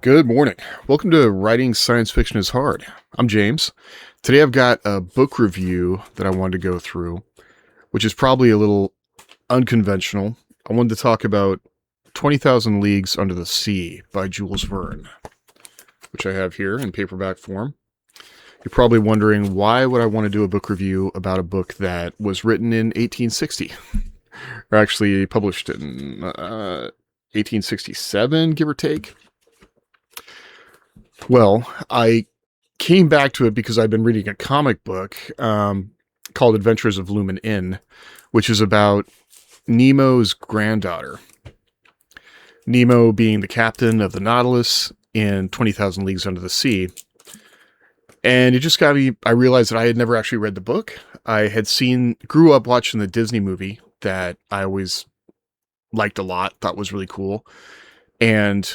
Good morning. Welcome to Writing Science Fiction is Hard. I'm James. Today I've got a book review that I wanted to go through, which is probably a little unconventional. I wanted to talk about 20,000 Leagues Under the Sea by Jules Verne, which I have here in paperback form. You're probably wondering, why would I want to do a book review about a book that was written in 1860? Or actually published in 1867, give or take. Well, I came back to it because I've been reading a comic book called Adventures of Lumen Inn, which is about Nemo's granddaughter. Nemo being the captain of the Nautilus in 20,000 Leagues Under the Sea. And it just got me, I realized that I had never actually read the book. I had grew up watching the Disney movie that I always liked a lot, thought was really cool. And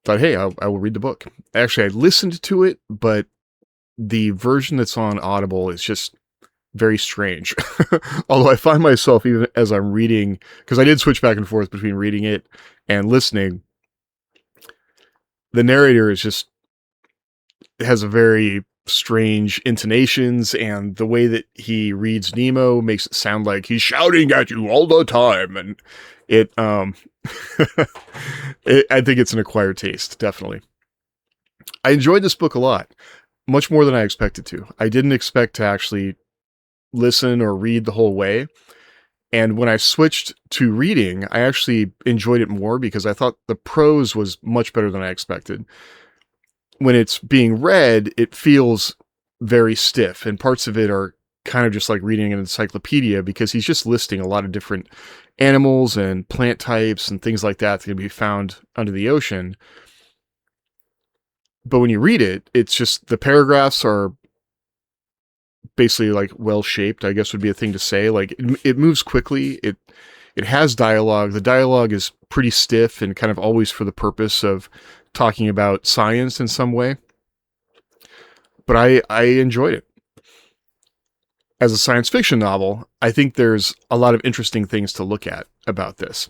thought, hey, I will read the book. Actually, I listened to it, but the version that's on Audible is just very strange. Although I find myself, even as I'm reading, because I did switch back and forth between reading it and listening, the narrator has a very strange intonations, and the way that he reads Nemo makes it sound like he's shouting at you all the time, and it I think it's an acquired taste, definitely. I enjoyed this book a lot, much more than I expected to. I didn't expect to actually listen or read the whole way, and when I switched to reading, I actually enjoyed it more because I thought the prose was much better than I expected. When it's being read, it feels very stiff, and parts of it are kind of just like reading an encyclopedia because he's just listing a lot of different animals and plant types and things like that can be found under the ocean. But when you read it, it's just the paragraphs are basically like well shaped, I guess would be a thing to say. Like it moves quickly. It has dialogue. The dialogue is pretty stiff and kind of always for the purpose of talking about science in some way. But I enjoyed it. As a science fiction novel, I think there's a lot of interesting things to look at about this.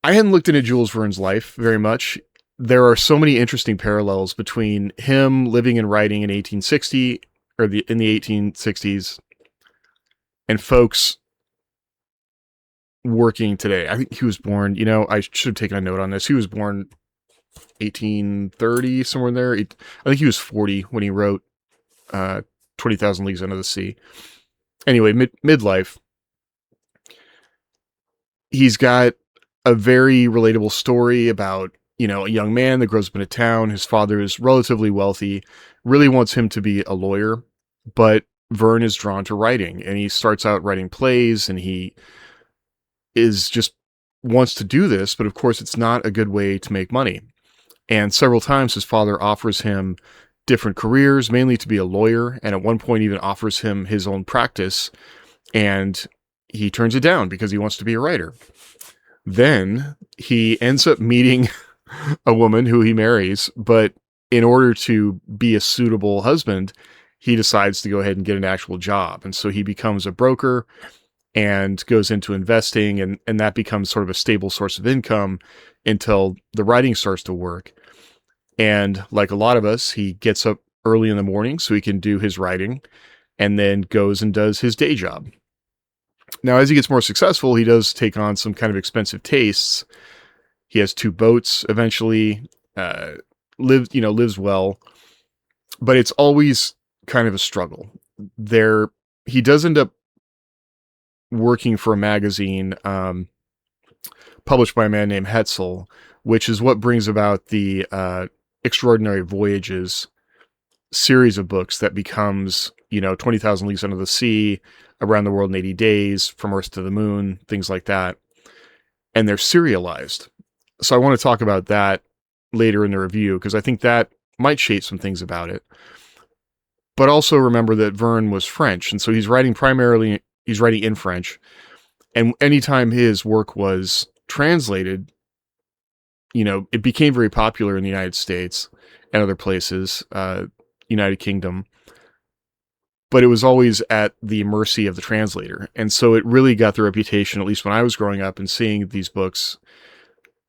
I hadn't looked into Jules Verne's life very much. There are so many interesting parallels between him living and writing in 1860 or in the 1860s and folks working today. I think he was born, I should have taken a note on this. He was born 1830, somewhere in there. I think he was 40 when he wrote 20,000 Leagues Under the Sea. Anyway, midlife. He's got a very relatable story about, a young man that grows up in a town. His father is relatively wealthy, really wants him to be a lawyer, but Verne is drawn to writing, and he starts out writing plays, and he wants to do this, but of course it's not a good way to make money. And several times his father offers him different careers, mainly to be a lawyer, and at one point even offers him his own practice, and he turns it down because he wants to be a writer. Then he ends up meeting a woman who he marries, but in order to be a suitable husband, he decides to go ahead and get an actual job. And so he becomes a broker and goes into investing, and that becomes sort of a stable source of income until the writing starts to work. And like a lot of us, he gets up early in the morning so he can do his writing, and then goes and does his day job. Now, as he gets more successful, he does take on some kind of expensive tastes. He has 2 boats eventually, lives well, but it's always kind of a struggle. He does end up working for a magazine published by a man named Hetzel, which is what brings about the Extraordinary Voyages series of books that becomes, 20,000 Leagues Under the Sea, Around the World in 80 Days, From Earth to the Moon, things like that. And they're serialized. So I want to talk about that later in the review, because I think that might shape some things about it. But also remember that Verne was French, and so he's writing in French. And anytime his work was translated, it became very popular in the United States and other places, United Kingdom. But it was always at the mercy of the translator. And so it really got the reputation, at least when I was growing up and seeing these books,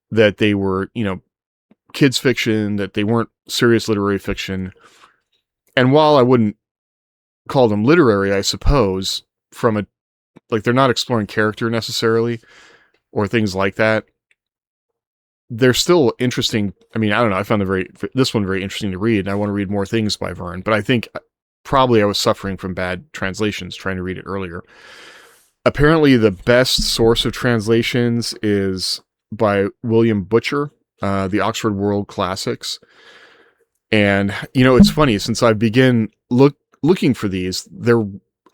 that they were, kids fiction, that they weren't serious literary fiction. And while I wouldn't call them literary, I suppose, they're not exploring character necessarily or things like that, they're still interesting. I mean, I don't know. I found this one very interesting to read, and I want to read more things by Verne, but I think probably I was suffering from bad translations trying to read it earlier. Apparently, the best source of translations is by William Butcher, the Oxford World Classics. And, it's funny, since I began looking for these, they're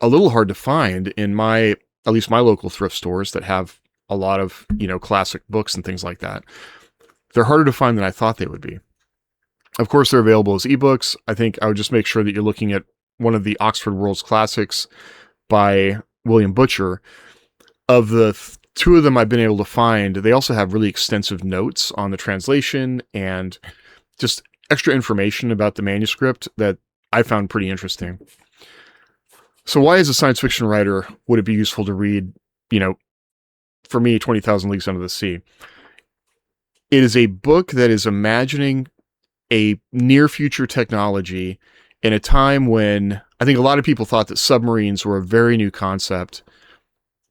a little hard to find in at least my local thrift stores that have a lot of, classic books and things like that. They're harder to find than I thought they would be. Of course, they're available as ebooks. I think I would just make sure that you're looking at one of the Oxford World's Classics by William Butcher. Of the two of them I've been able to find, they also have really extensive notes on the translation and just extra information about the manuscript that I found pretty interesting. So why, as a science fiction writer, would it be useful to read, for me, 20,000 Leagues Under the Sea? It is a book that is imagining a near future technology in a time when I think a lot of people thought that submarines were a very new concept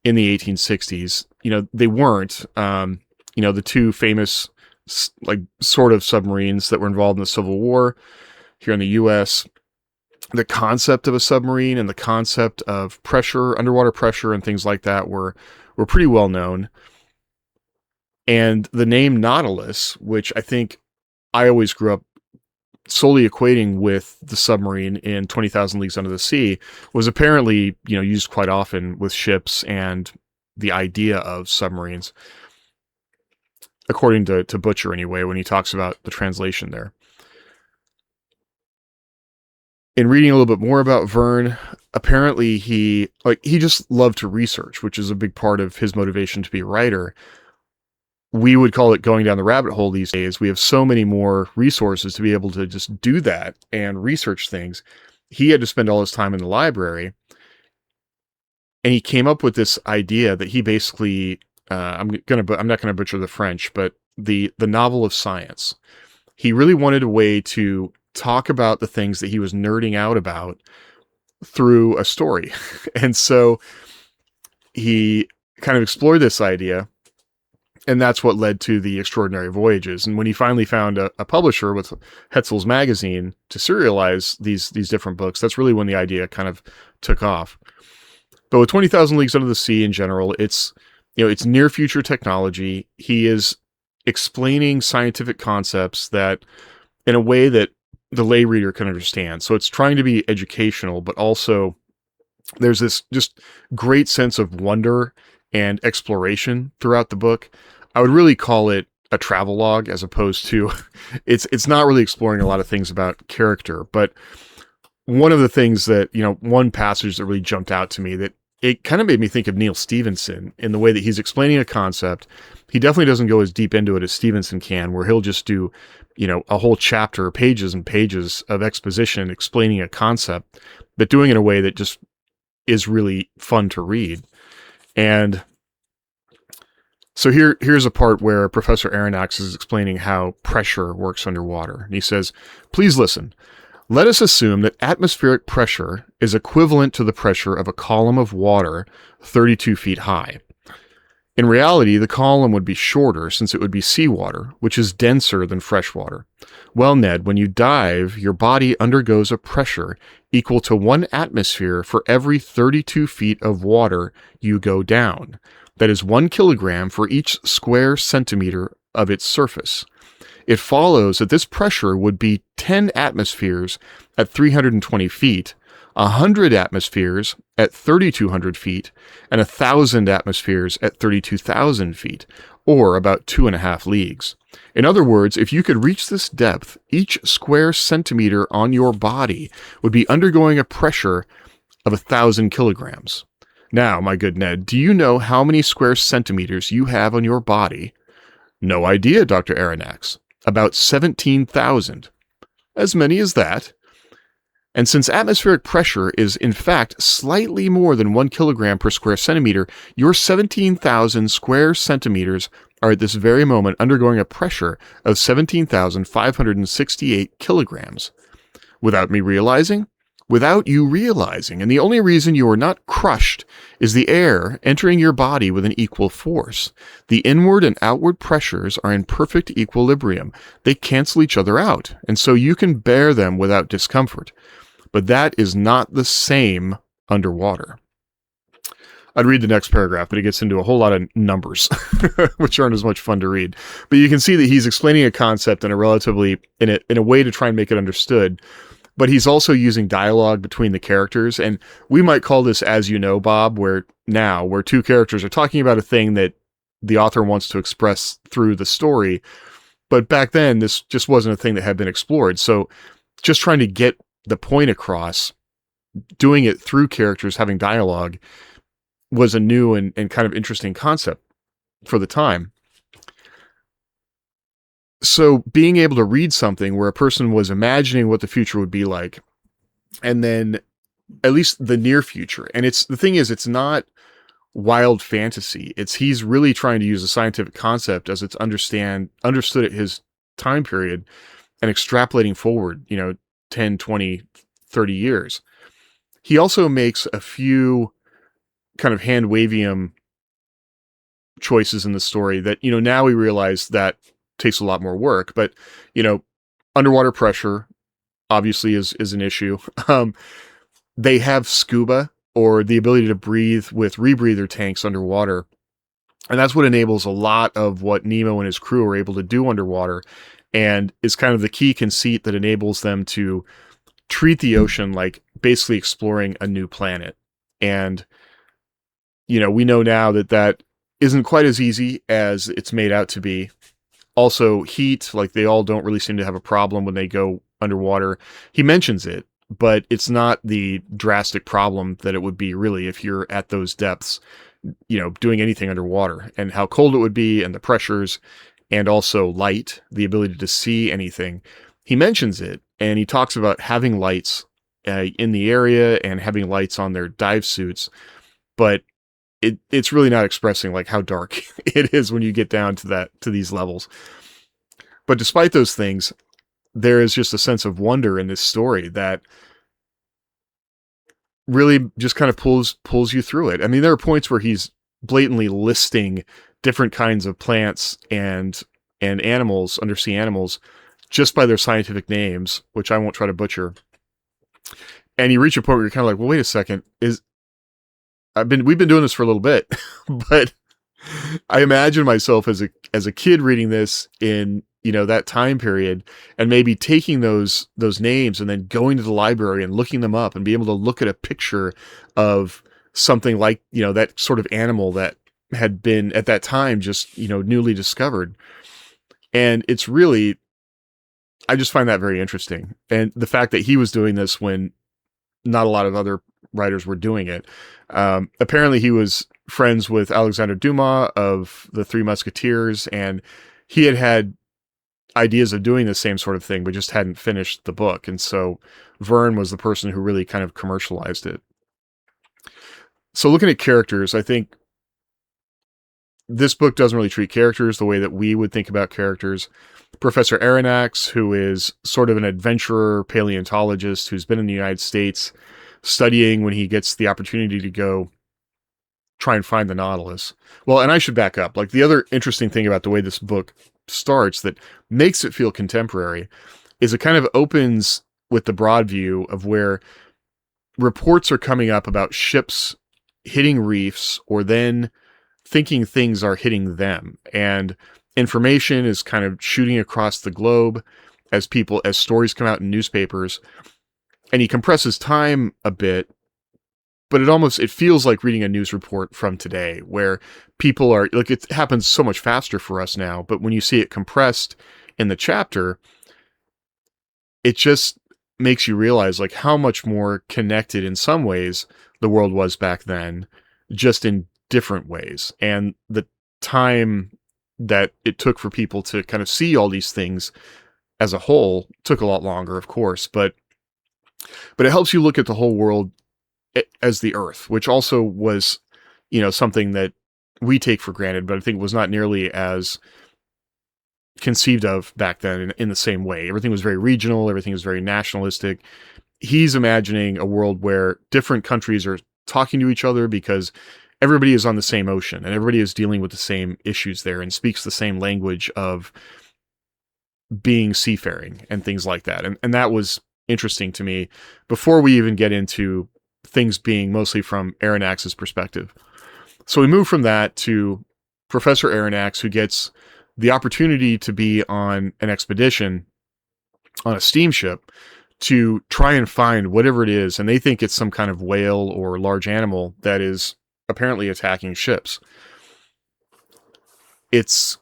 in the 1860s. They weren't. The two famous, sort of submarines that were involved in the Civil War here in the U.S., the concept of a submarine and the concept of pressure, underwater pressure, and things like that were pretty well known. And the name Nautilus, which I think I always grew up solely equating with the submarine in 20,000 Leagues Under the Sea, was apparently, used quite often with ships and the idea of submarines, according to Butcher anyway, when he talks about the translation there. In reading a little bit more about Verne, apparently he just loved to research, which is a big part of his motivation to be a writer. We would call it going down the rabbit hole these days. We have so many more resources to be able to just do that and research things. He had to spend all his time in the library, and he came up with this idea that he basically, I'm not going to butcher the French, but the novel of science. He really wanted a way to talk about the things that he was nerding out about through a story. And so he kind of explored this idea, and that's what led to the Extraordinary Voyages. And when he finally found a publisher with Hetzel's magazine to serialize these different books, that's really when the idea kind of took off. But with 20,000 Leagues Under the Sea in general, it's near future technology. He is explaining scientific concepts that in a way that the lay reader can understand. So it's trying to be educational, but also there's this just great sense of wonder and exploration throughout the book. I would really call it a travelogue as opposed to, it's not really exploring a lot of things about character, but one of the things that, one passage that really jumped out to me, that it kind of made me think of Neil Stephenson in the way that he's explaining a concept. He definitely doesn't go as deep into it as Stevenson can, where he'll just do, a whole chapter, pages and pages of exposition explaining a concept, but doing it in a way that just is really fun to read. And so here's a part where Professor Aronnax is explaining how pressure works underwater. And he says, "Please listen. Let us assume that atmospheric pressure is equivalent to the pressure of a column of water 32 feet high. In reality, the column would be shorter since it would be seawater, which is denser than fresh water. Well, Ned, when you dive, your body undergoes a pressure equal to 1 atmosphere for every 32 feet of water you go down. That is 1 kilogram for each square centimeter of its surface. It follows that this pressure would be 10 atmospheres at 320 feet, 100 atmospheres at 3,200 feet, and 1,000 atmospheres at 32,000 feet, or about 2.5 leagues. In other words, if you could reach this depth, each square centimeter on your body would be undergoing a pressure of 1,000 kilograms. Now, my good Ned, do you know how many square centimeters you have on your body?" "No idea, Dr. Aronnax." "About 17,000. "As many as that?" "And since atmospheric pressure is in fact slightly more than 1 kilogram per square centimeter, your 17,000 square centimeters are at this very moment undergoing a pressure of 17,568 kilograms. Without me realizing? Without you realizing, and the only reason you are not crushed is the air entering your body with an equal force. The inward and outward pressures are in perfect equilibrium. They cancel each other out, and so you can bear them without discomfort. But that is not the same underwater. I'd read the next paragraph, but it gets into a whole lot of numbers, which aren't as much fun to read. But you can see that he's explaining a concept in a way to try and make it understood. But he's also using dialogue between the characters, and we might call this as you know, Bob, where two characters are talking about a thing that the author wants to express through the story. But back then, this just wasn't a thing that had been explored. So just trying to get the point across, doing it through characters having dialogue, was a new and kind of interesting concept for the time. So being able to read something where a person was imagining what the future would be like, and then at least the near future. And the thing is, it's not wild fantasy. He's really trying to use a scientific concept as it's understood at his time period and extrapolating forward, 10, 20, 30 years. He also makes a few kind of hand-wavium choices in the story that, now we realize that takes a lot more work, but underwater pressure obviously is an issue. They have scuba, or the ability to breathe with rebreather tanks underwater, and that's what enables a lot of what Nemo and his crew are able to do underwater, and is kind of the key conceit that enables them to treat the ocean like basically exploring a new planet. And we know now that isn't quite as easy as it's made out to be. Also, heat, like they all don't really seem to have a problem when they go underwater. He mentions it, but it's not the drastic problem that it would be really if you're at those depths, doing anything underwater, and how cold it would be, and the pressures, and also light, the ability to see anything. He mentions it, and he talks about having lights in the area and having lights on their dive suits, but it's really not expressing like how dark it is when you get down to these levels. But despite those things, there is just a sense of wonder in this story that really just kind of pulls you through it. I mean, there are points where he's blatantly listing different kinds of plants and animals, undersea animals, just by their scientific names, which I won't try to butcher. And you reach a point where you're kind of like, well, wait a second, we've been doing this for a little bit, but I imagine myself as a kid reading this in, that time period, and maybe taking those names and then going to the library and looking them up and be able to look at a picture of something like, that sort of animal that had been at that time just, newly discovered. And it's really, I just find that very interesting. And the fact that he was doing this when not a lot of other writers were doing it. Apparently he was friends with Alexandre Dumas of the Three Musketeers, and he had ideas of doing the same sort of thing, but just hadn't finished the book. And so Verne was the person who really kind of commercialized it. So looking at characters, I think this book doesn't really treat characters the way that we would think about characters. Professor Aronnax, who is sort of an adventurer paleontologist who's been in the United States studying when he gets the opportunity to go try and find the Nautilus. Well, and I should back up. Like, the other interesting thing about the way this book starts that makes it feel contemporary is it kind of opens with the broad view of where reports are coming up about ships hitting reefs, or then thinking things are hitting them. And information is kind of shooting across the globe as stories come out in newspapers. And he compresses time a bit, but it feels like reading a news report from today, where people are like, it happens so much faster for us now, but when you see it compressed in the chapter, it just makes you realize like how much more connected in some ways the world was back then, just in different ways. And the time that it took for people to kind of see all these things as a whole took a lot longer, of course, but it helps you look at the whole world as the Earth, which also was, something that we take for granted, but I think was not nearly as conceived of back then in the same way. Everything was very regional. Everything was very nationalistic. He's imagining a world where different countries are talking to each other because everybody is on the same ocean and everybody is dealing with the same issues there and speaks the same language of being seafaring and things like that. And that was interesting to me before we even get into things being mostly from Aronnax's perspective. So we move from that to Professor Aronnax, who gets the opportunity to be on an expedition on a steamship to try and find whatever it is. And they think it's some kind of whale or large animal that is apparently attacking ships. It's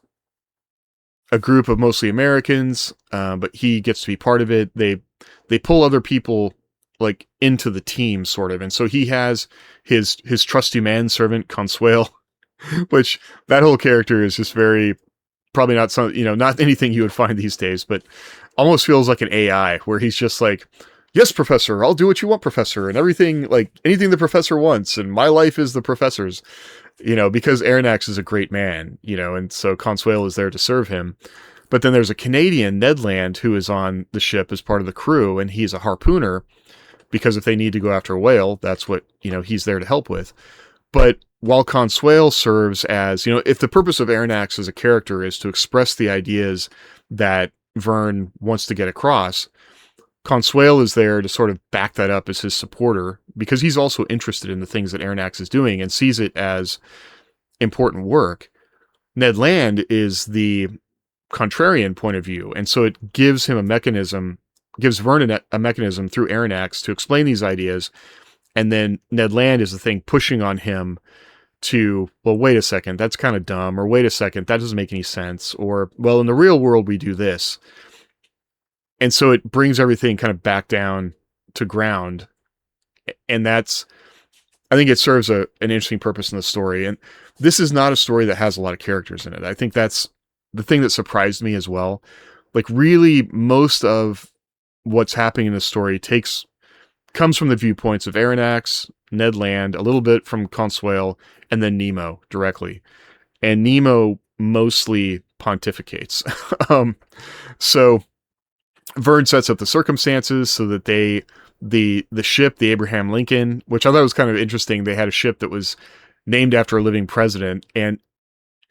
a group of mostly Americans, but he gets to be part of it. They pull other people like into the team sort of. And so he has his trusty manservant Consuelo, which that whole character is just very, probably not some, not anything you would find these days, but almost feels like an AI where he's just like, yes, professor, I'll do what you want, professor. And everything, like anything the professor wants. And my life is the professor's, because Aronnax is a great man, and so Consuelo is there to serve him. But then there's a Canadian, Ned Land, who is on the ship as part of the crew, and he's a harpooner because if they need to go after a whale, that's what, he's there to help with. But while Consuelo serves as, if the purpose of Aronnax as a character is to express the ideas that Verne wants to get across, Consuelo is there to sort of back that up as his supporter because he's also interested in the things that Aronnax is doing and sees it as important work. Ned Land is the contrarian point of view, and so it gives him gives Verne a mechanism through Aronnax to explain these ideas, and then Ned Land is the thing pushing on him to, well, wait a second, that's kind of dumb, or wait a second, that doesn't make any sense, or, well, in the real world we do this. And so it brings everything kind of back down to ground. And I think it serves an interesting purpose in the story. And this is not a story that has a lot of characters in it. I think that's the thing that surprised me as well. Like really most of what's happening in the story comes from the viewpoints of Aronnax, Ned Land, a little bit from Consuelo, and then Nemo directly. And Nemo mostly pontificates. So Verne sets up the circumstances so that the ship, the Abraham Lincoln, which I thought was kind of interesting. They had a ship that was named after a living president, and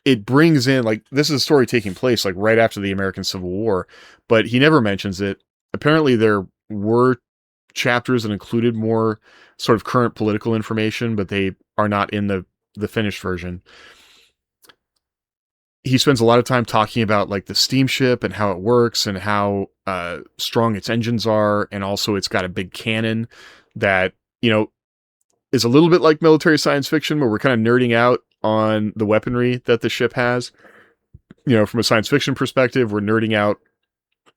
it brings in, like, this is a story taking place like right after the American Civil War, but he never mentions it. Apparently there were chapters that included more sort of current political information, but they are not in the finished version. He spends a lot of time talking about like the steamship and how it works and how strong its engines are. And also it's got a big cannon that, is a little bit like military science fiction, but we're kind of nerding out on the weaponry that the ship has. From a science fiction perspective, we're nerding out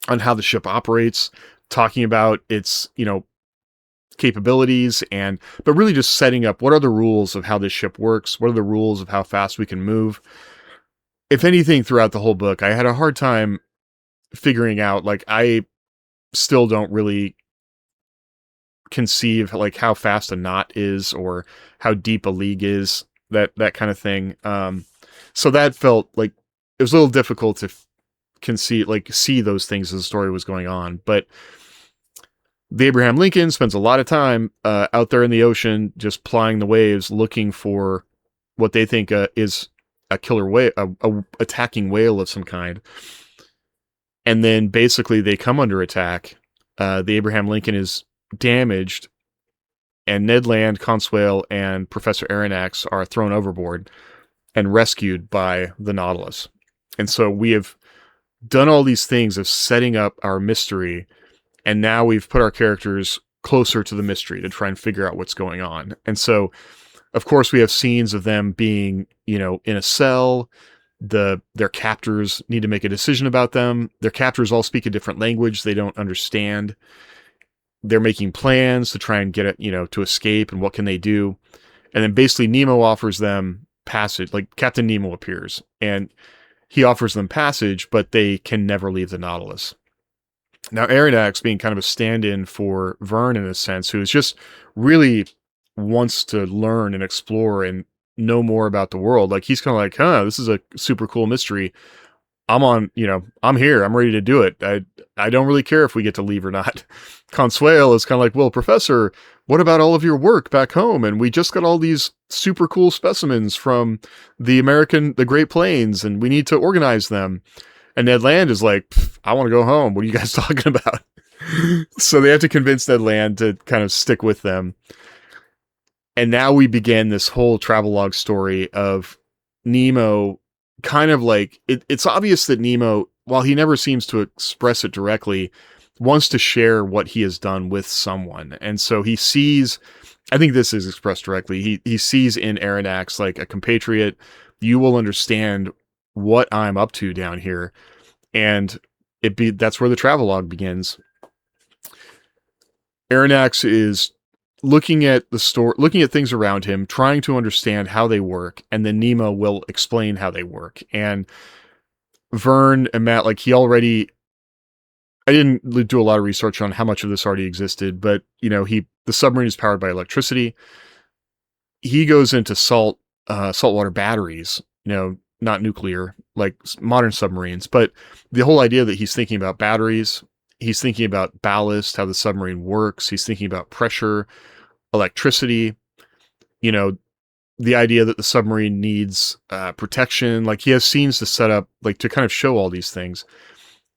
on how the ship operates, talking about its, capabilities, but really just setting up what are the rules of how this ship works, what are the rules of how fast we can move. If anything, throughout the whole book, I had a hard time figuring out, like, I still don't really conceive like how fast a knot is or how deep a league is, that kind of thing. So that felt like it was a little difficult to see those things as the story was going on. But the Abraham Lincoln spends a lot of time out there in the ocean, just plying the waves, looking for what they think is a killer whale, a attacking whale of some kind. And then basically they come under attack. The Abraham Lincoln is damaged, and Ned Land, Consuelo, and Professor Aronnax are thrown overboard and rescued by the Nautilus. And so we have done all these things of setting up our mystery, and now we've put our characters closer to the mystery to try and figure out what's going on. And so, of course, we have scenes of them being, in a cell. Their captors need to make a decision about them. Their captors all speak a different language they don't understand. They're making plans to try and get it, to escape, and what can they do? And then basically Nemo offers them passage. Like, Captain Nemo appears and he offers them passage, but they can never leave the Nautilus. Now, Aronnax, being kind of a stand-in for Verne in a sense, who is just really wants to learn and explore and know more about the world. Like he's kind of like, huh, this is a super cool mystery. I'm on, I'm here. I'm ready to do it. I don't really care if we get to leave or not. Consuelo is kind of like, well, Professor, what about all of your work back home? And we just got all these super cool specimens from the Great Plains, and we need to organize them. And Ned Land is like, I want to go home. What are you guys talking about? So they have to convince Ned Land to kind of stick with them. And now we begin this whole travelogue story of Nemo kind of like, it's obvious that Nemo, while he never seems to express it directly, wants to share what he has done with someone. And so he sees, I think this is expressed directly, he sees in Aronnax like a compatriot. You will understand what I'm up to down here. And that's where the travelogue begins. Aronnax is looking at looking at things around him, trying to understand how they work, and then Nemo will explain how they work. And Verne and Matt, like I didn't do a lot of research on how much of this already existed, but the submarine is powered by electricity. He goes into saltwater batteries, not nuclear like modern submarines, but the whole idea that he's thinking about batteries, he's thinking about ballast, how the submarine works, he's thinking about pressure, electricity, the idea that the submarine needs protection. Like he has scenes to set up, like to kind of show all these things.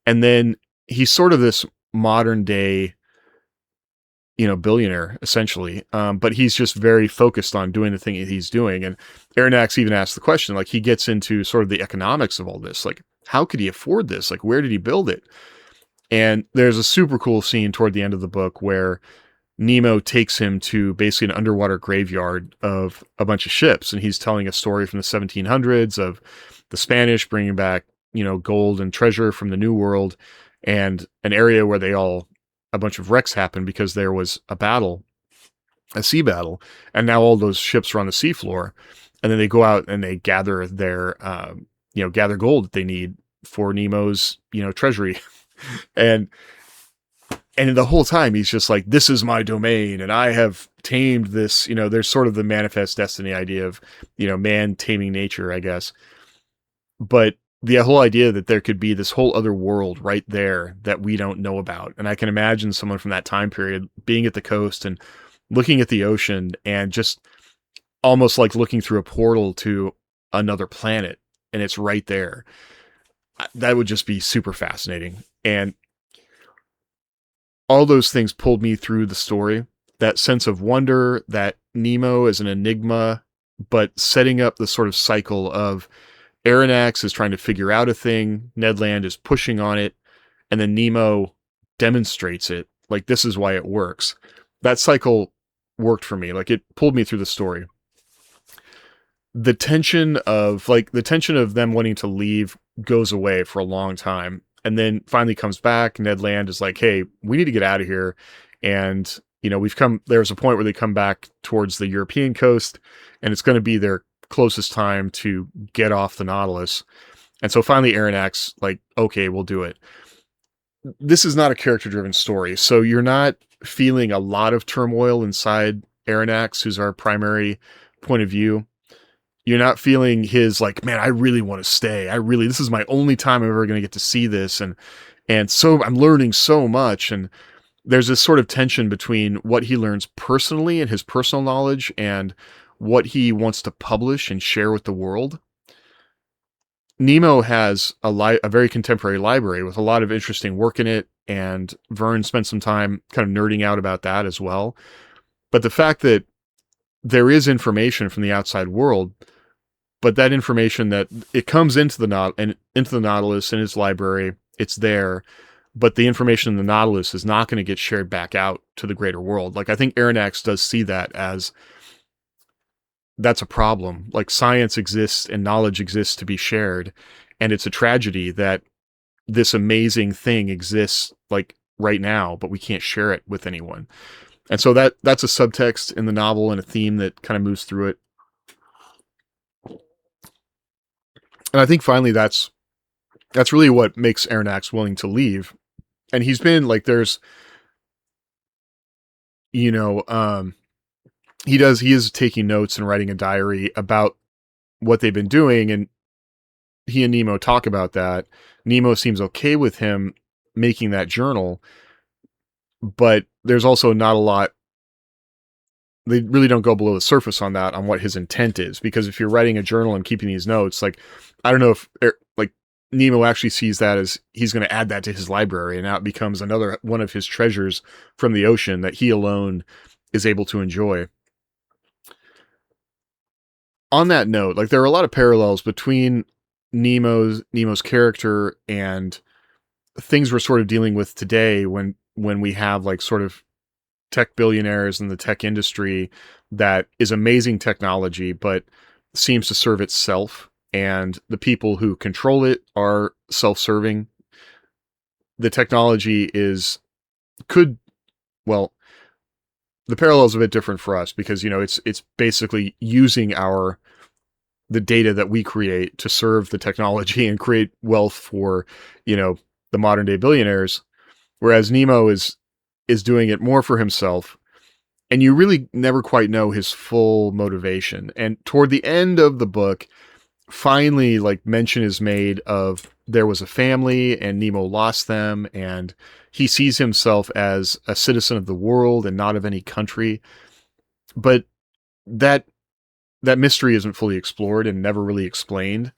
And then he's sort of this modern day, billionaire essentially. But he's just very focused on doing the thing he's doing. And Aronnax even asks the question, like he gets into sort of the economics of all this. Like, how could he afford this? Like, where did he build it? And there's a super cool scene toward the end of the book where Nemo takes him to basically an underwater graveyard of a bunch of ships. And he's telling a story from the 1700s of the Spanish bringing back, gold and treasure from the New World, and an area where a bunch of wrecks happened because there was a sea battle. And now all those ships are on the seafloor. And then they go out and they gather gather gold that they need for Nemo's, treasury. And the whole time he's just like, this is my domain and I have tamed this, there's sort of the manifest destiny idea of, man taming nature, I guess. But the whole idea that there could be this whole other world right there that we don't know about. And I can imagine someone from that time period being at the coast and looking at the ocean and just almost like looking through a portal to another planet, and it's right there. That would just be super fascinating. And all those things pulled me through the story. That sense of wonder, that Nemo is an enigma, but setting up the sort of cycle of Aronnax is trying to figure out a thing, Ned Land is pushing on it, and then Nemo demonstrates it. Like, this is why it works. That cycle worked for me. Like, it pulled me through the story. The tension of them wanting to leave goes away for a long time, and then finally comes back. Ned Land is like, hey, we need to get out of here. And, there's a point where they come back towards the European coast, and it's going to be their closest time to get off the Nautilus. And so finally Aronnax, like, okay, we'll do it. This is not a character-driven story, so you're not feeling a lot of turmoil inside Aronnax, who's our primary point of view. You're not feeling his, like, man, I really want to stay. This is my only time I'm ever going to get to see this. And so I'm learning so much. And there's this sort of tension between what he learns personally and his personal knowledge and what he wants to publish and share with the world. Nemo has a very contemporary library with a lot of interesting work in it, and Verne spent some time kind of nerding out about that as well. But the fact that there is information from the outside world, but that information that it comes into the Nautilus in its library, it's there, but the information in the Nautilus is not going to get shared back out to the greater world. Like, I think Aronnax does see that as that's a problem. Like, science exists and knowledge exists to be shared, and it's a tragedy that this amazing thing exists like right now, but we can't share it with anyone. And so that's a subtext in the novel and a theme that kind of moves through it. And I think finally that's really what makes Aronnax willing to leave. And he's been like, there's, He is taking notes and writing a diary about what they've been doing, and he and Nemo talk about that. Nemo seems okay with him making that journal, but there's also not a lot. They really don't go below the surface on that, on what his intent is, because if you're writing a journal and keeping these notes, like, I don't know if like Nemo actually sees that as he's going to add that to his library, and now it becomes another one of his treasures from the ocean that he alone is able to enjoy. On that note, like, there are a lot of parallels between Nemo's character and things we're sort of dealing with today, when we have like sort of tech billionaires in the tech industry that is amazing technology, but seems to serve itself, and the people who control it are self-serving. The technology is could well, the parallel is a bit different for us, because it's basically using the data that we create to serve the technology and create wealth for the modern day billionaires, whereas Nemo is doing it more for himself, and you really never quite know his full motivation. And toward the end of the book, finally, like, mention is made of there was a family and Nemo lost them, and he sees himself as a citizen of the world and not of any country. But that mystery isn't fully explored and never really explained.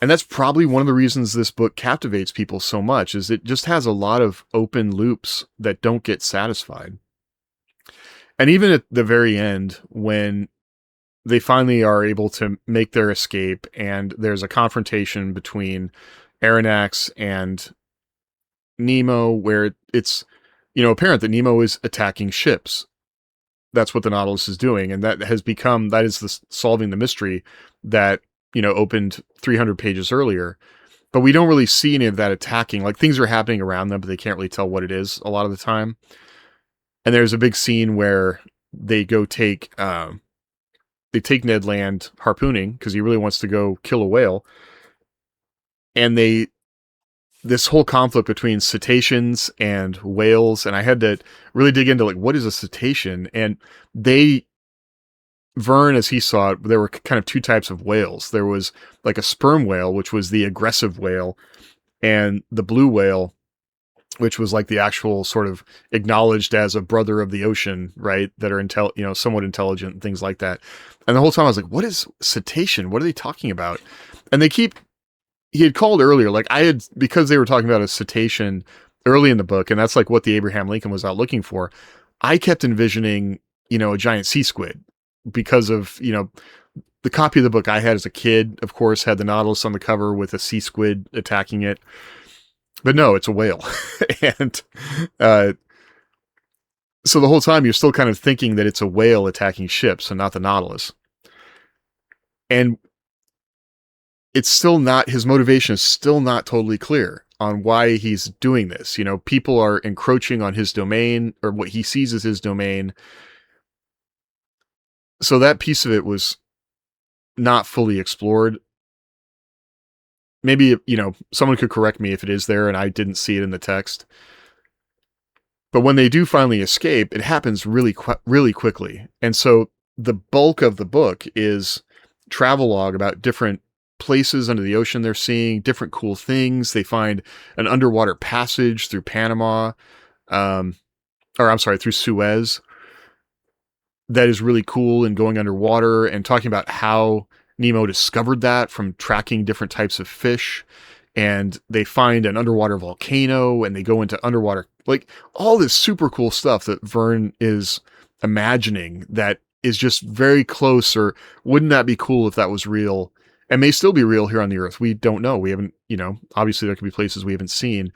And that's probably one of the reasons this book captivates people so much, is it just has a lot of open loops that don't get satisfied. And even at the very end, when they finally are able to make their escape, and there's a confrontation between Aronnax and Nemo, where it's apparent that Nemo is attacking ships. That's what the Nautilus is doing, and that is solving the mystery that opened 300 pages earlier. But we don't really see any of that attacking. Like, things are happening around them, but they can't really tell what it is a lot of the time. And there's a big scene where they go take Ned Land harpooning, because he really wants to go kill a whale. And this whole conflict between cetaceans and whales, and I had to really dig into, like, what is a cetacean? And Verne, as he saw it, there were kind of two types of whales. There was like a sperm whale, which was the aggressive whale, and the blue whale, which was like the actual sort of acknowledged as a brother of the ocean, right? That are somewhat intelligent and things like that. And the whole time I was like, what is cetacean? What are they talking about? And he had called earlier, like, because they were talking about a cetacean early in the book, and that's like what the Abraham Lincoln was out looking for. I kept envisioning, a giant sea squid, because of, the copy of the book I had as a kid, of course, had the Nautilus on the cover with a sea squid attacking it. But no, it's a whale. And so the whole time you're still kind of thinking that it's a whale attacking ships and not the Nautilus. And it's still not, his motivation is still not totally clear on why he's doing this. People are encroaching on his domain, or what he sees as his domain. So that piece of it was not fully explored. Maybe, someone could correct me if it is there and I didn't see it in the text. But when they do finally escape, it happens really quickly. And so the bulk of the book is travelogue about different places under the ocean they're seeing, different cool things. They find an underwater passage through Panama, through Suez, that is really cool, and going underwater, and talking about how Nemo discovered that from tracking different types of fish. And they find an underwater volcano, and they go into underwater, like, all this super cool stuff that Verne is imagining that is just very close. Or wouldn't that be cool if that was real, and may still be real here on the Earth? We don't know. We haven't, obviously there could be places we haven't seen,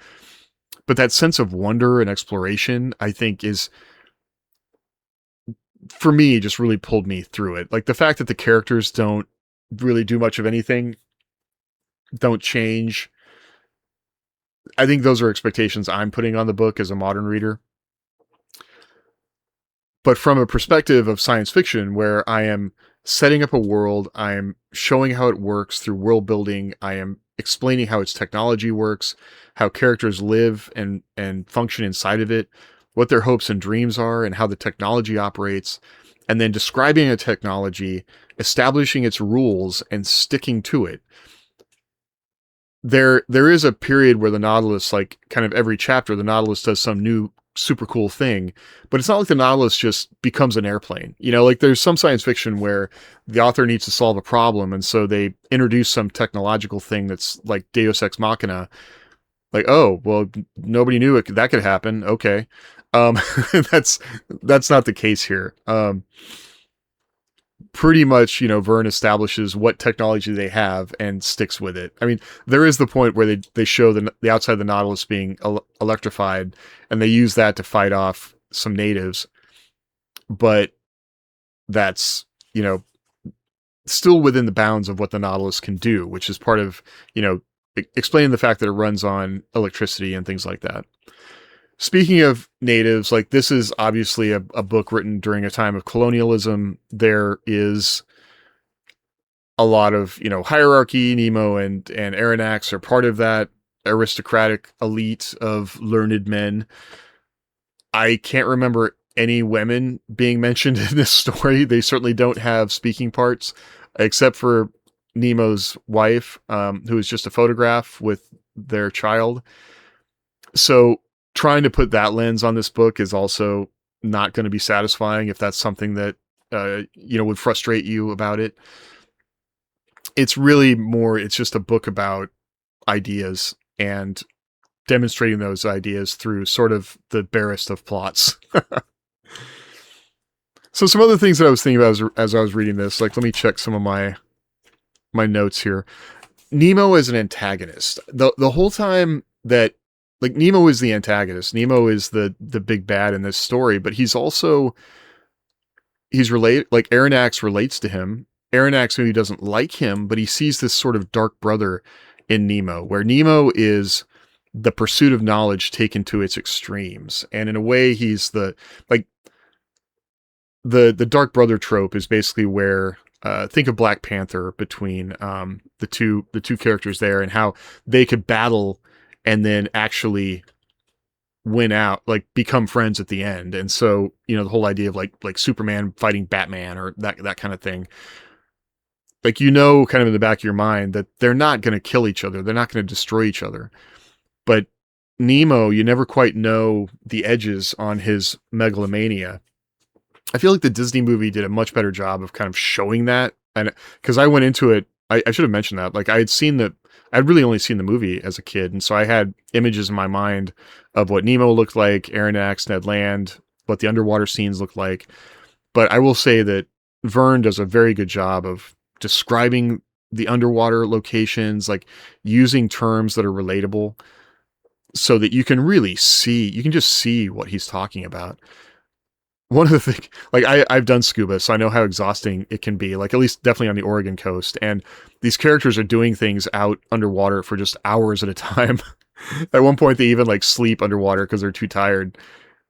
but that sense of wonder and exploration, I think, is, for me, just really pulled me through it. Like, the fact that the characters don't really do much of anything, don't change, I think those are expectations I'm putting on the book as a modern reader. But from a perspective of science fiction, where I am setting up a world, I am showing how it works through world building, I am explaining how its technology works, how characters live and function inside of it, what their hopes and dreams are, and how the technology operates. and then describing a technology, establishing its rules, and sticking to it. There is a period where the Nautilus, like kind of every chapter, the Nautilus does some new super cool thing, but it's not like the Nautilus just becomes an airplane. Like there's some science fiction where the author needs to solve a problem, and so they introduce some technological thing that's like Deus Ex Machina. Like, oh, well, nobody knew that could happen. Okay. Um, that's not the case here. Pretty much, Verne establishes what technology they have and sticks with it. I mean, there is the point where they show the outside of the Nautilus being electrified, and they use that to fight off some natives. But that's, still within the bounds of what the Nautilus can do, which is part of, explaining the fact that it runs on electricity and things like that. Speaking of natives, like this is obviously a book written during a time of colonialism. There is a lot of, hierarchy. Nemo and Aronnax are part of that aristocratic elite of learned men. I can't remember any women being mentioned in this story. They certainly don't have speaking parts, except for Nemo's wife, who is just a photograph with their child. So trying to put that lens on this book is also not going to be satisfying if that's something that, would frustrate you about it. It's really it's just a book about ideas and demonstrating those ideas through sort of the barest of plots. So some other things that I was thinking about as I was reading this, like, let me check some of my notes here. Nemo is an antagonist. The whole time that, like, Nemo is the antagonist. Nemo is the big bad in this story, but he's related, like Aronnax relates to him. Aronnax maybe doesn't like him, but he sees this sort of dark brother in Nemo, where Nemo is the pursuit of knowledge taken to its extremes. And in a way, he's the dark brother trope is basically where, think of Black Panther between the two characters there, and how they could battle and then actually win out, like become friends at the end. And so, the whole idea of like Superman fighting Batman or that kind of thing. Like, kind of in the back of your mind that they're not going to kill each other. They're not going to destroy each other. But Nemo, you never quite know the edges on his megalomania. I feel like the Disney movie did a much better job of kind of showing that. And because I went into it, I should have mentioned that. Like, I'd really only seen the movie as a kid. And so I had images in my mind of what Nemo looked like, Aronnax, Ned Land, what the underwater scenes looked like. But I will say that Verne does a very good job of describing the underwater locations, like using terms that are relatable so that you can really just see what he's talking about. One of the things, like I've done scuba, so I know how exhausting it can be, like at least definitely on the Oregon coast. And these characters are doing things out underwater for just hours at a time. At one point, they even like sleep underwater because they're too tired.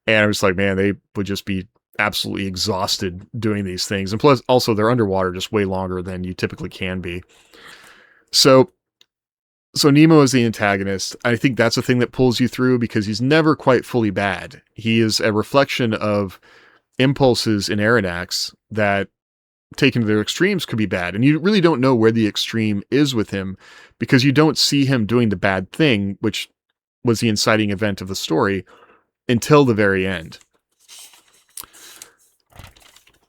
And I was like, man, they would just be absolutely exhausted doing these things. And plus, also, they're underwater just way longer than you typically can be. So Nemo is the antagonist. I think that's a thing that pulls you through because he's never quite fully bad. He is a reflection of impulses in Aronnax that, taken to their extremes, could be bad. And you really don't know where the extreme is with him because you don't see him doing the bad thing, which was the inciting event of the story, until the very end.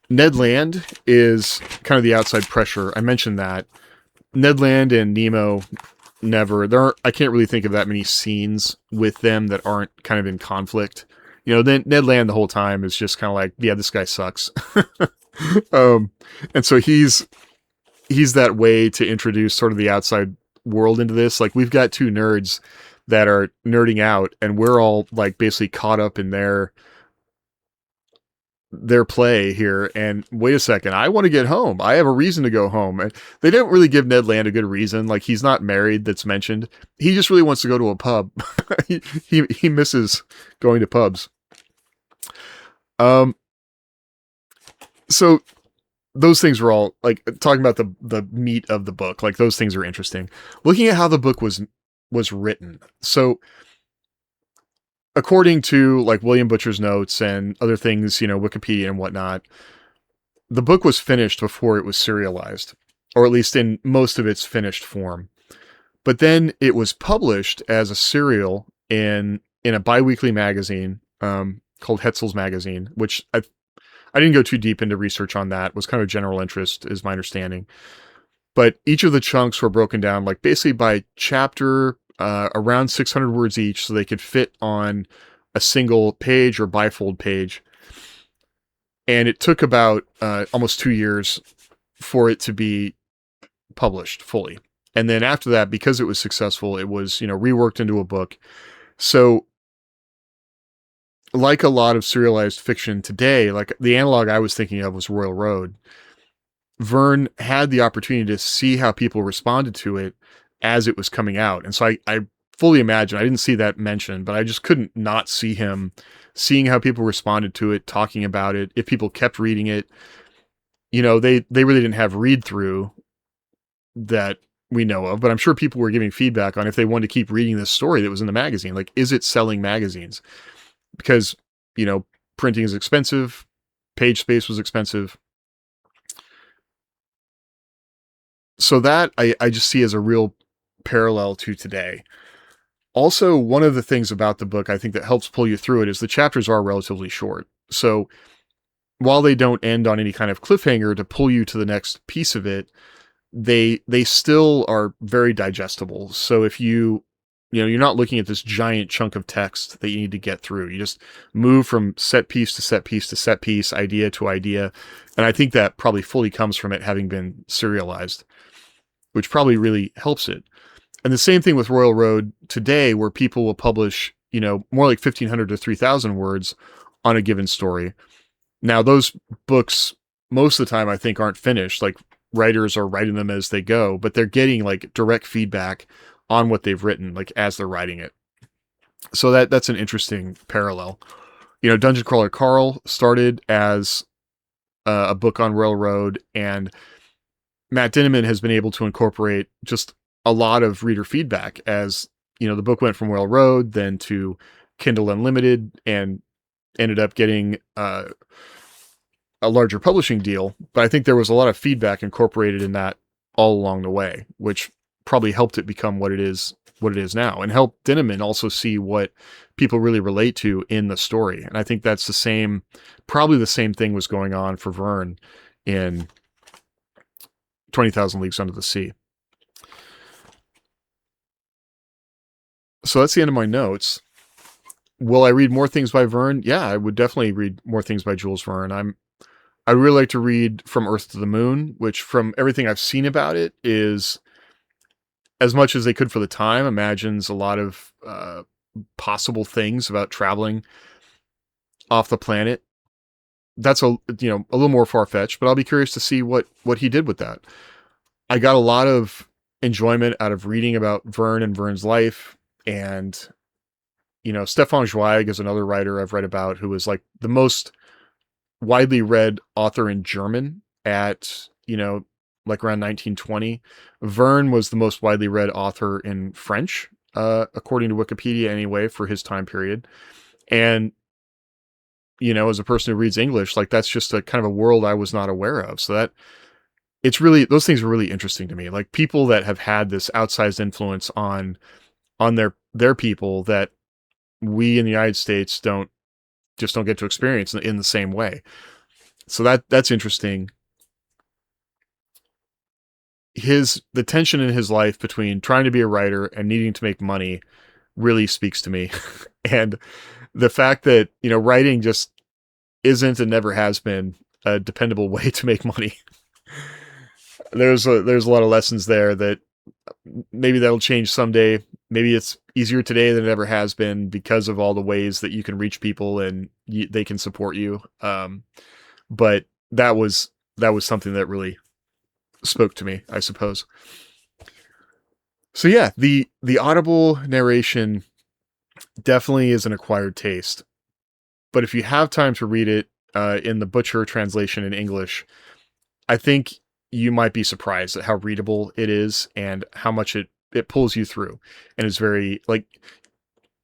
Ned Land is kind of the outside pressure. I mentioned that. Ned Land and Nemo I can't really think of that many scenes with them that aren't kind of in conflict. Then Ned Land the whole time is just kind of like, yeah, this guy sucks. And so he's that way to introduce sort of the outside world into this. Like, we've got two nerds that are nerding out, and we're all like basically caught up in their play here. And wait a second, I want to get home. I have a reason to go home. And they don't really give Ned Land a good reason. Like, he's not married, that's mentioned. He just really wants to go to a pub. he misses going to pubs. So those things were all, like, talking about the meat of the book. Like, those things are interesting. Looking at how the book was written. So according to like William Butcher's notes and other things, Wikipedia and whatnot, the book was finished before it was serialized, or at least in most of its finished form. But then it was published as a serial in a biweekly magazine called Hetzel's Magazine, which I didn't go too deep into research on that. It was kind of general interest, is my understanding. But each of the chunks were broken down, like basically by chapter, around 600 words each, so they could fit on a single page or bifold page. And it took about almost 2 years for it to be published fully. And then after that, because it was successful, it was, reworked into a book. So like a lot of serialized fiction today, like the analog I was thinking of was Royal Road. Verne had the opportunity to see how people responded to it as it was coming out. And so I fully imagine, I didn't see that mentioned, but I just couldn't not see him seeing how people responded to it, talking about it, if people kept reading it. They really didn't have read through that we know of, but I'm sure people were giving feedback on if they wanted to keep reading this story that was in the magazine. Like, is it selling magazines? Because, printing is expensive, page space was expensive. So that I just see as a real parallel to today. Also, one of the things about the book I think that helps pull you through it is the chapters are relatively short. So while they don't end on any kind of cliffhanger to pull you to the next piece of it, they still are very digestible. So if you're not looking at this giant chunk of text that you need to get through. You just move from set piece to set piece to set piece, idea to idea. And I think that probably fully comes from it having been serialized, which probably really helps it. And the same thing with Royal Road today, where people will publish, more like 1,500 to 3,000 words on a given story. Now, those books, most of the time, I think, aren't finished. Like, writers are writing them as they go, but they're getting like direct feedback on what they've written, like as they're writing it. So that's an interesting parallel. Dungeon Crawler Carl started as a book on Royal Road, and Matt Dinniman has been able to incorporate just a lot of reader feedback as, the book went from Royal Road then to Kindle Unlimited and ended up getting a larger publishing deal. But I think there was a lot of feedback incorporated in that all along the way, which probably helped it become what it is now, and helped Dinniman also see what people really relate to in the story. And I think that's probably the same thing was going on for Verne in 20,000 Leagues Under the Sea. So that's the end of my notes. Will I read more things by Verne? Yeah, I would definitely read more things by Jules Verne. I'd really like to read From Earth to the Moon, which from everything I've seen about it is, as much as they could for the time, imagines a lot of possible things about traveling off the planet. That's a little more far-fetched, but I'll be curious to see what he did with that. I got a lot of enjoyment out of reading about Verne and Verne's life. And, Stefan Zweig is another writer I've read about who was like the most widely read author in German at, like around 1920. Verne was the most widely read author in French, according to Wikipedia anyway, for his time period. And, as a person who reads English, like that's just a kind of a world I was not aware of. So that those things are really interesting to me. Like people that have had this outsized influence on their people that we in the United States don't get to experience in the same way. So that's interesting. The tension in his life between trying to be a writer and needing to make money really speaks to me. And the fact that, writing just isn't and never has been a dependable way to make money. There's a lot of lessons there that maybe that'll change someday. Maybe it's easier today than it ever has been because of all the ways that you can reach people and they can support you. But that was something that really spoke to me, I suppose. So yeah, the audible narration definitely is an acquired taste. But if you have time to read it in the Butcher translation in English, I think you might be surprised at how readable it is and how much it pulls you through. And it's very, like,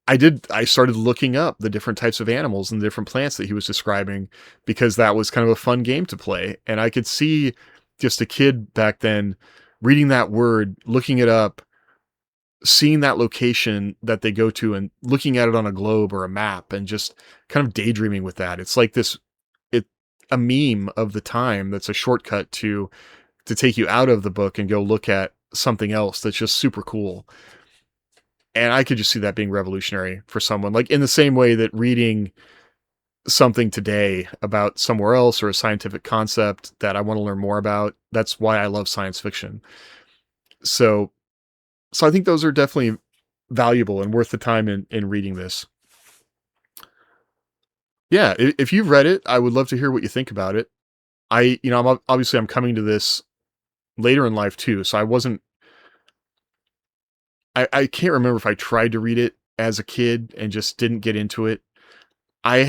I started looking up the different types of animals and the different plants that he was describing because that was kind of a fun game to play. And I could see just a kid back then reading that word, looking it up, seeing that location that they go to and looking at it on a globe or a map and just kind of daydreaming with that. It's like it a meme of the time that's a shortcut to take you out of the book and go look at something else that's just super cool. And I could just see that being revolutionary for someone, like in the same way that reading something today about somewhere else or a scientific concept that I want to learn more about. That's why I love science fiction. So, so I think those are definitely valuable and worth the time in reading this. Yeah, if you've read it, I would love to hear what you think about it. I'm coming to this later in life too, so I can't remember if I tried to read it as a kid and just didn't get into it. I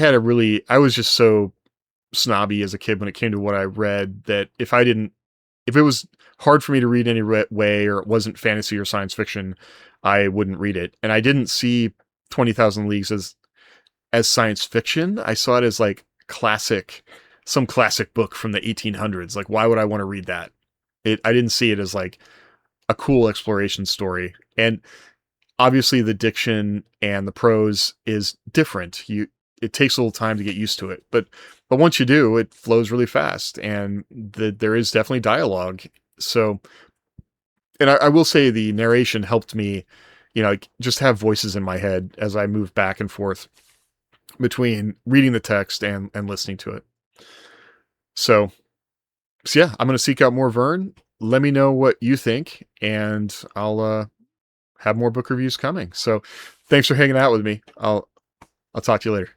was just so snobby as a kid when it came to what I read that if it was hard for me to read any way or it wasn't fantasy or science fiction, I wouldn't read it. And I didn't see 20,000 Leagues as science fiction. I saw it as like some classic book from the 1800s. Like, why would I want to read that? I didn't see it as like a cool exploration story. And obviously the diction and the prose is different. It takes a little time to get used to it, but once you do, it flows really fast, and there is definitely dialogue. So, and I will say the narration helped me, like, just have voices in my head as I moved back and forth between reading the text and listening to it. So, so yeah, I'm going to seek out more Verne. Let me know what you think, and I'll have more book reviews coming. So thanks for hanging out with me. I'll talk to you later.